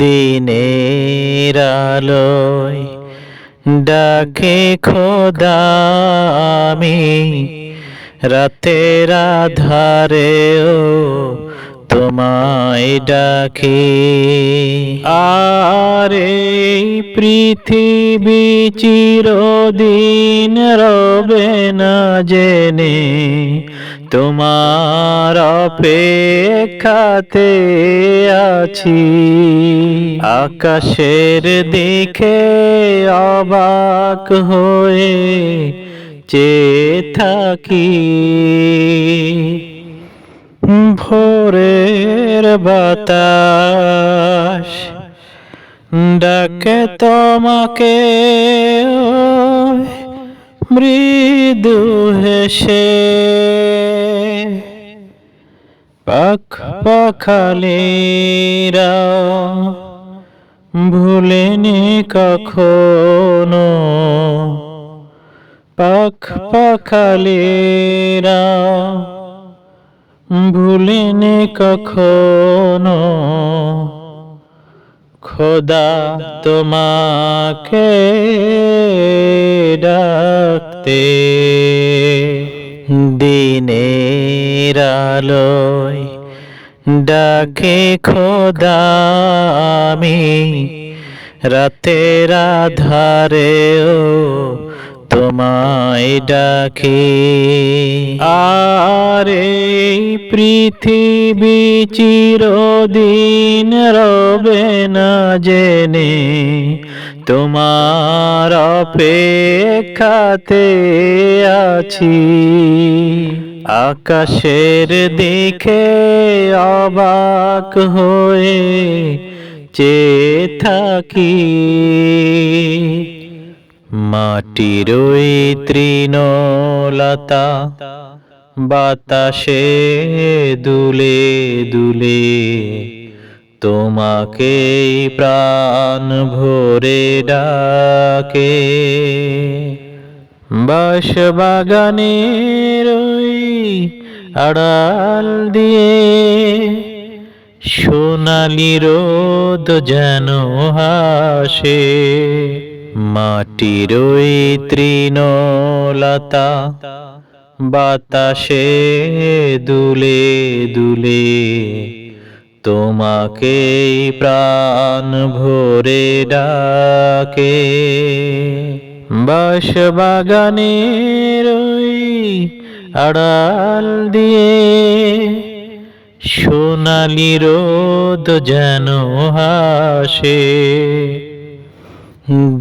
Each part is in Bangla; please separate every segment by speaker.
Speaker 1: দিনের আলোয় ডাকে খোদা আমি, রাতের আধারেও তোমায় ডাকি। আর এই পৃথিবী চিরদিন রবে না জেনে, তোমার অপেক্ষাতে আছি। আকাশের দিকে অবাক হয়ে চেয়ে থাকি, ভোরের বাতাস ডাকে তোমাকে, মৃদু হেসে পাখালিরা ভুলেনি কখনো, পাখালিরা ভুলেনি কখনো খোদা তোমাকে ডাকতে। দিনের আলোয় ডাকে খোদা আমি, রাতের আধারেও তোমায় ডাকি। আর এই পৃথিবী চিরদিন রবে না জেনে, তোমার অপেক্ষাতে আছি। আকাশের দিকে অবাক হয়ে চেয়ে থাকি, মাটির ওই তৃণলতা বাতাসে দুলে দুলে তোমাকে প্রাণ ভরে ডাকে। বাঁশবাগানের ওই আড়াল দিয়ে সোনালি রোদ যেন হাসে, মাটির ওই তৃণলতা বাতাসে দুলে দুলে তোমাকে প্রাণ ভরে ডাকে। বাঁশবাগানের ওই আড়াল দিয়ে সোনালি রোদ যেন হাসে,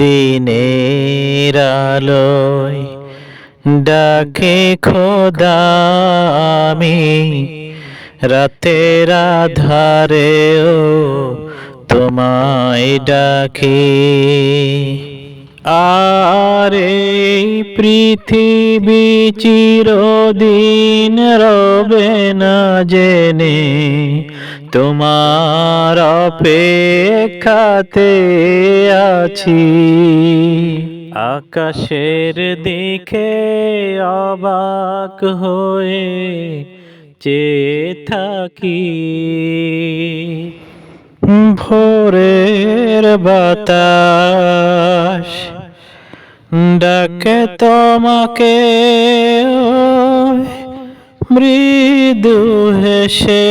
Speaker 1: দিনের আলোয় ডাকে খোদা আমি, রাতের আধারেও তোমায় ডাকি। আর এই পৃথিবী চিরদিন রবে না জেনে, তোমার অপেক্ষাতে আছি। আকাশের দিকে অবাক হয়ে চেয়ে থাকি, ভোরের বাতাস ডাকে তোমাকে, মৃদু হেসে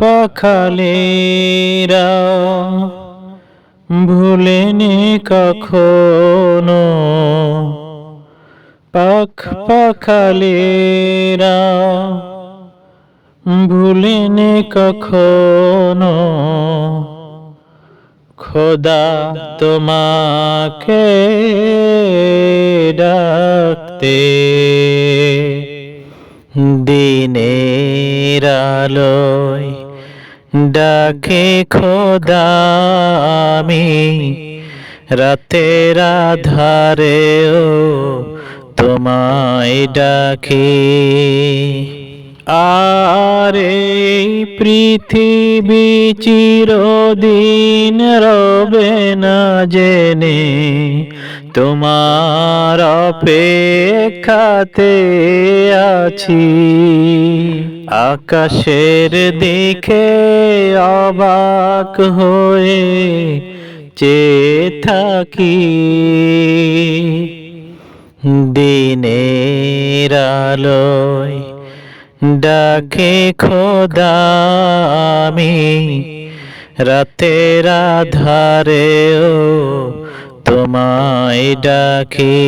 Speaker 1: পাখালিরা ভুলেনি কখনো, পাখালিরা ভুলেনি কখনো খোদা তোমাকে ডাকতে। দিনের আলোয় ডাকে খোদা আমি, রাতের আধারেও তোমায় ডাকি। আর এই পৃথিবী চিরদিন রবে না জেনে তোমার অপেক্ষাতে আছি। আকাশের দিকে অবাক হয়ে চেয়ে থাকি, দিনের আলোয় ডাকে খোদা আমি, রাতের আধারেও তোমায় ডাকি।